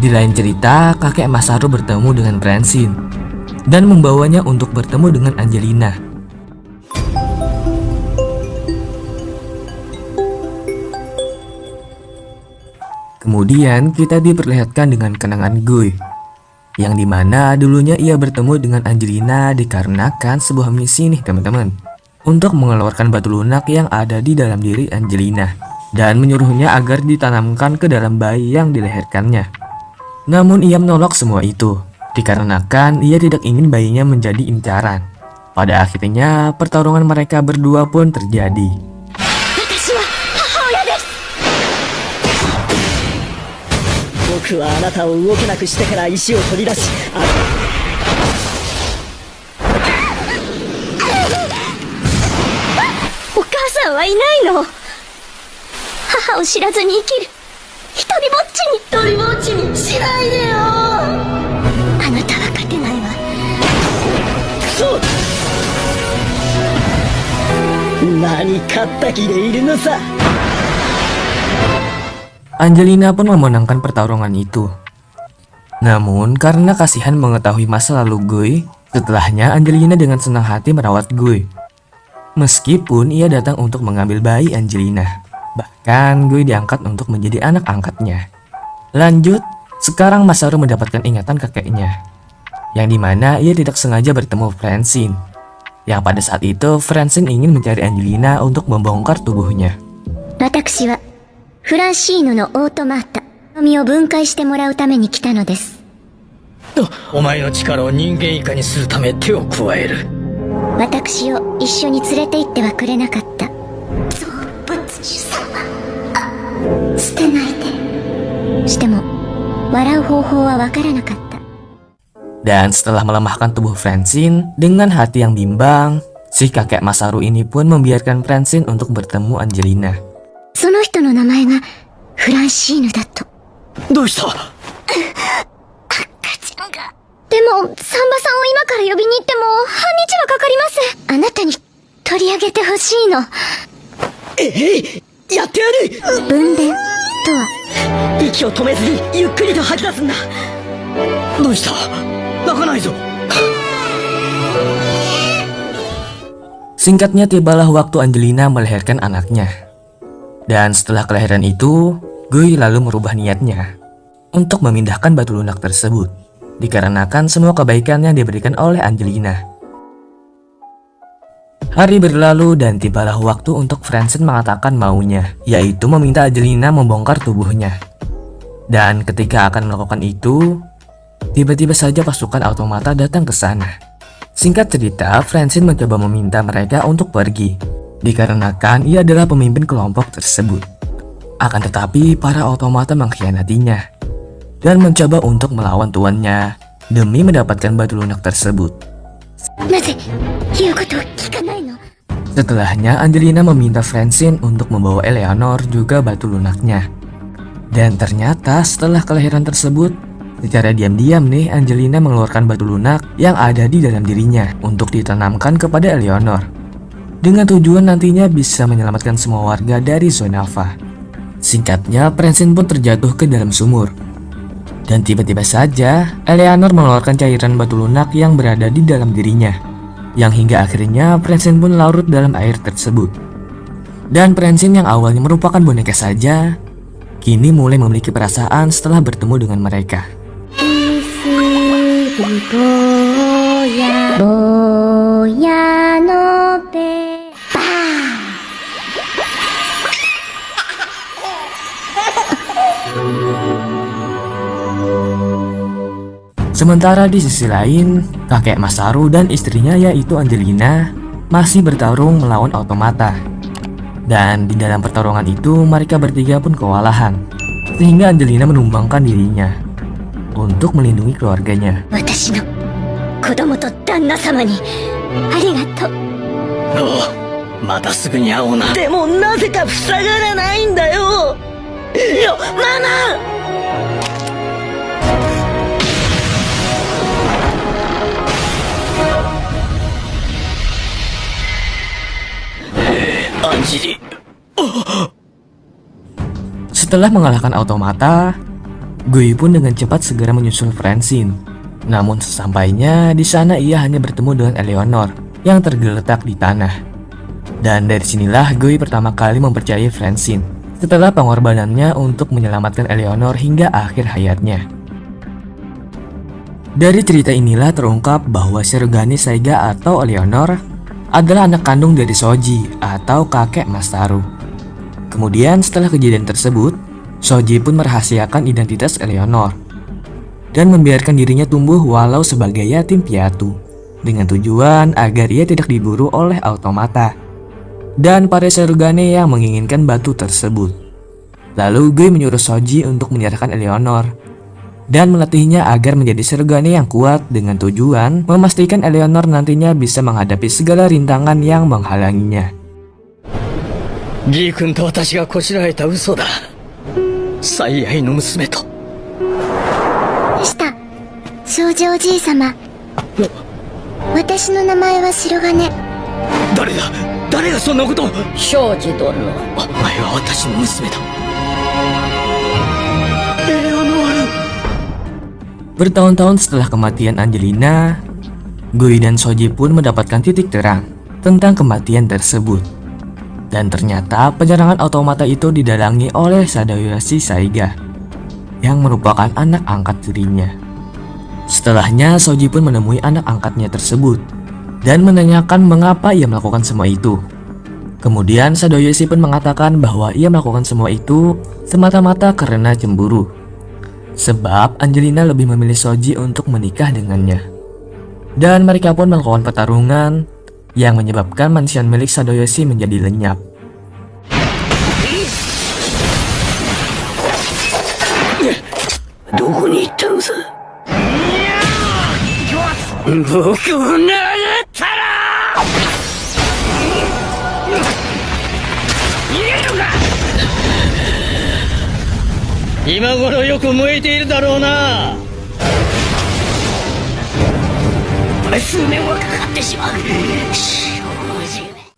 Di lain cerita, kakek Masaru bertemu dengan Francine dan membawanya untuk bertemu dengan Angelina. Kemudian kita diperlihatkan dengan kenangan Guy, yang dimana dulunya ia bertemu dengan Angelina dikarenakan sebuah misi nih teman-teman, untuk mengeluarkan batu lunak yang ada di dalam diri Angelina dan menyuruhnya agar ditanamkan ke dalam bayi yang dilahirkannya. Namun ia menolak semua itu dikarenakan ia tidak ingin bayinya menjadi incaran. Pada akhirnya pertarungan mereka berdua pun terjadi. Angelina pun memenangkan pertarungan itu. Namun karena kasihan mengetahui masa lalu Guy, setelahnya Angelina dengan senang hati merawat Guy. Meskipun ia datang untuk mengambil bayi Angelina, bahkan Guy diangkat untuk menjadi anak angkatnya. Lanjut, sekarang Masaru mendapatkan ingatan kakeknya, yang dimana ia tidak sengaja bertemu Francine. Yang pada saat itu Francine ingin mencari Angelina untuk membongkar tubuhnya. 私はフランシーヌのオートマータの実を分解してもらうために来たのです。お前の力を人間以下にするため手を加える。私を一緒に連れて行ってはくれなかった造物主様。捨てないで。しても笑う方法はわからなかった。 Dan setelah melemahkan tubuh Francine dengan hati yang bimbang, si kakek Masaru ini pun membiarkan Francine untuk bertemu Angelina. その人の名前がフランシーヌだと。どうした？赤ちゃんが。でも、サンバさんを今から呼びに行っても半日はかかります。あなたに取り上げてほしいの。やってやる。分娩とは息を止めずにゆっくりと吐き出すんだ。どうした？泣かないぞ。 Singkatnya tibalah waktu Angelina melahirkan anaknya. Dan setelah kelahiran itu, Guy lalu merubah niatnya untuk memindahkan batu lunak tersebut, dikarenakan semua kebaikan yang diberikan oleh Angelina. Hari berlalu dan tibalah waktu untuk Francine mengatakan maunya, yaitu meminta Angelina membongkar tubuhnya. Dan ketika akan melakukan itu, tiba-tiba saja pasukan automata datang ke sana. Singkat cerita, Francine mencoba meminta mereka untuk pergi, dikarenakan ia adalah pemimpin kelompok tersebut. Akan tetapi para automata mengkhianatinya dan mencoba untuk melawan tuannya demi mendapatkan batu lunak tersebut. Setelahnya Angelina meminta Francine untuk membawa Eleanor juga batu lunaknya. Dan ternyata setelah kelahiran tersebut, secara diam-diam nih Angelina mengeluarkan batu lunak yang ada di dalam dirinya untuk ditanamkan kepada Eleanor, dengan tujuan nantinya bisa menyelamatkan semua warga dari Zonalva. Singkatnya, Francine pun terjatuh ke dalam sumur. Dan tiba-tiba saja, Eleanor mengeluarkan cairan batu lunak yang berada di dalam dirinya, yang hingga akhirnya Francine pun larut dalam air tersebut. Dan Francine yang awalnya merupakan boneka saja, kini mulai memiliki perasaan setelah bertemu dengan mereka. Sementara di sisi lain, kakek Masaru dan istrinya yaitu Angelina masih bertarung melawan automata. Dan di dalam pertarungan itu mereka bertiga pun kewalahan, sehingga Angelina menumbangkan dirinya untuk melindungi keluarganya. Setelah mengalahkan automata, Gui pun dengan cepat segera menyusul Francine. Namun sesampainya di sana ia hanya bertemu dengan Eleanor yang tergeletak di tanah. Dan dari sinilah Gui pertama kali mempercayai Francine setelah pengorbanannya untuk menyelamatkan Eleanor hingga akhir hayatnya. Dari cerita inilah terungkap bahwa Shirogane Saiga atau Eleanor adalah anak kandung dari Shoji atau kakek Masaru. Kemudian setelah kejadian tersebut, Shoji pun merahasiakan identitas Eleanor dan membiarkan dirinya tumbuh walau sebagai yatim piatu dengan tujuan agar ia tidak diburu oleh automata dan para Shirogane yang menginginkan batu tersebut. Lalu Gui menyuruh Shoji untuk menyerahkan Eleanor dan melatihnya agar menjadi Shirogane yang kuat dengan tujuan memastikan Eleanor nantinya bisa menghadapi segala rintangan yang menghalanginya. ギー君と私がこしらえた嘘だ。最愛の娘と。した少女おじい様。私の名前は白金。誰だ誰がそんなことを。庄司殿。お前は私の娘だ。エレアノール。 Bertahun-tahun setelah kematian Angelina, Gui dan Shoji pun mendapatkan titik terang tentang kematian tersebut. Dan ternyata penyerangan automata itu didalangi oleh Sadayoshi Saiga yang merupakan anak angkat dirinya. Setelahnya Shoji pun menemui anak angkatnya tersebut dan menanyakan mengapa ia melakukan semua itu. Kemudian Sadayoshi pun mengatakan bahwa ia melakukan semua itu semata-mata karena cemburu. Sebab Angelina lebih memilih Shoji untuk menikah dengannya. Dan mereka pun melakukan pertarungan yang menyebabkan mansion milik Sadayoshi menjadi lenyap.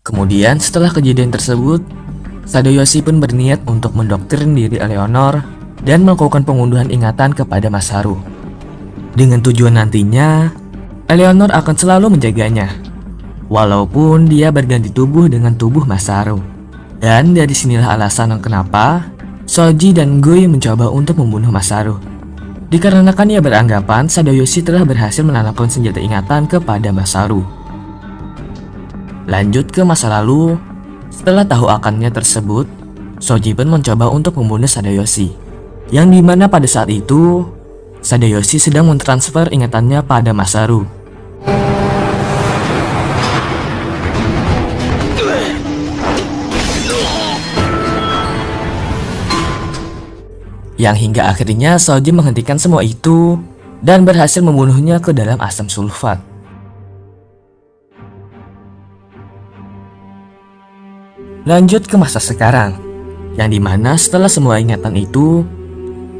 Kemudian setelah kejadian tersebut, Sadayoshi pun berniat untuk mendoktrin diri Eleanor dan melakukan pengunduhan ingatan kepada Masaru. Dengan tujuan nantinya, Eleanor akan selalu menjaganya, walaupun dia berganti tubuh dengan tubuh Masaru. Dan dari sinilah alasan kenapa Shoji dan Gui mencoba untuk membunuh Masaru. Dikarenakan ia beranggapan Sadayoshi telah berhasil menanamkan senjata ingatan kepada Masaru. Lanjut ke masa lalu, setelah tahu akannya tersebut, Shoji pun mencoba untuk membunuh Sadayoshi. Yang dimana pada saat itu, Sadayoshi sedang mentransfer ingatannya pada Masaru. Yang hingga akhirnya Shoji menghentikan semua itu dan berhasil membunuhnya ke dalam asam sulfat. Lanjut ke masa sekarang, yang dimana setelah semua ingatan itu,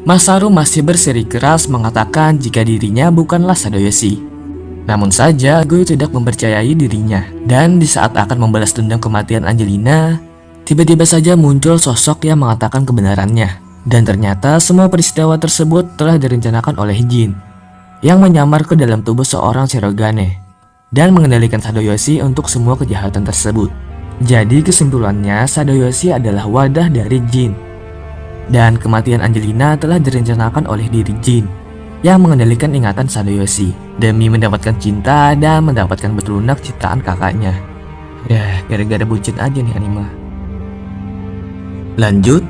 Masaru masih bersikeras mengatakan jika dirinya bukanlah Sadayoshi. Namun saja Gui tidak mempercayai dirinya, dan di saat akan membalas dendam kematian Angelina, tiba-tiba saja muncul sosok yang mengatakan kebenarannya. Dan ternyata semua peristiwa tersebut telah direncanakan oleh Jin yang menyamar ke dalam tubuh seorang Shirogane dan mengendalikan Sadayoshi untuk semua kejahatan tersebut. Jadi kesimpulannya Sadayoshi adalah wadah dari Jin. Dan kematian Angelina telah direncanakan oleh diri Jin yang mengendalikan ingatan Sadayoshi demi mendapatkan cinta dan mendapatkan batu lunak ciptaan kakaknya. Ya, gara-gara bucin aja nih anime. Lanjut.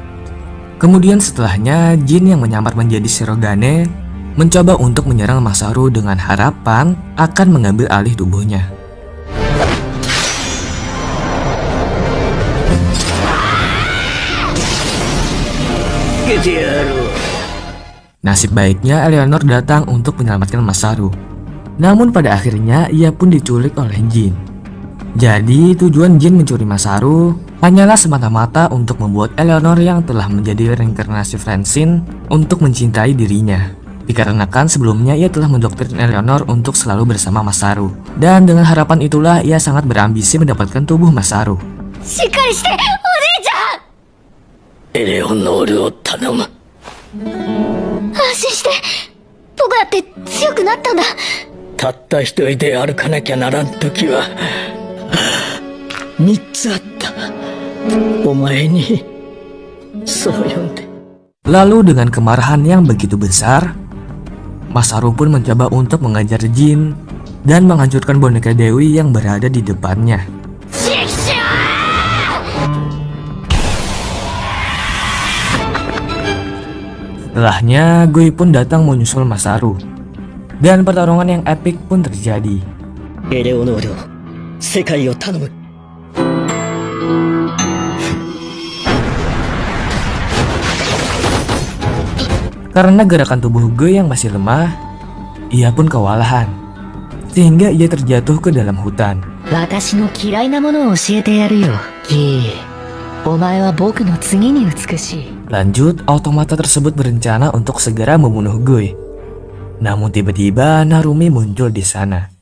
Kemudian setelahnya, Jin yang menyamar menjadi Shirogane mencoba untuk menyerang Masaru dengan harapan akan mengambil alih tubuhnya. Nasib baiknya Eleanor datang untuk menyelamatkan Masaru. Namun pada akhirnya ia pun diculik oleh Jin. Jadi tujuan Jin mencuri Masaru hanyalah semata-mata untuk membuat Eleanor yang telah menjadi reinkarnasi Francine untuk mencintai dirinya. Dikarenakan sebelumnya ia telah mendoktrin Eleanor untuk selalu bersama Masaru. Dan dengan harapan itulah ia sangat berambisi mendapatkan tubuh Masaru. しっかりしてお姉ちゃん。エレオノールを頼む。安心して。僕だって強くなったんだ。たった一人で歩かなきゃならん時は三つあった。お前にそう呼んで。 Lalu dengan kemarahan yang begitu besar, Masaru pun mencoba untuk mengajar Jin dan menghancurkan boneka Dewi yang berada di depannya. Setelahnya, Goi pun datang menyusul Masaru, dan pertarungan yang epik pun terjadi. エレオノール、世界を頼む。 Karena gerakan tubuh Goi yang masih lemah, ia pun kewalahan, sehingga ia terjatuh ke dalam hutan. 私の嫌いなものを教えてやるよ、ギー。お前は僕の次に美しい。 Lanjut, automata tersebut berencana untuk segera membunuh Goi. Namun tiba-tiba Narumi muncul di sana.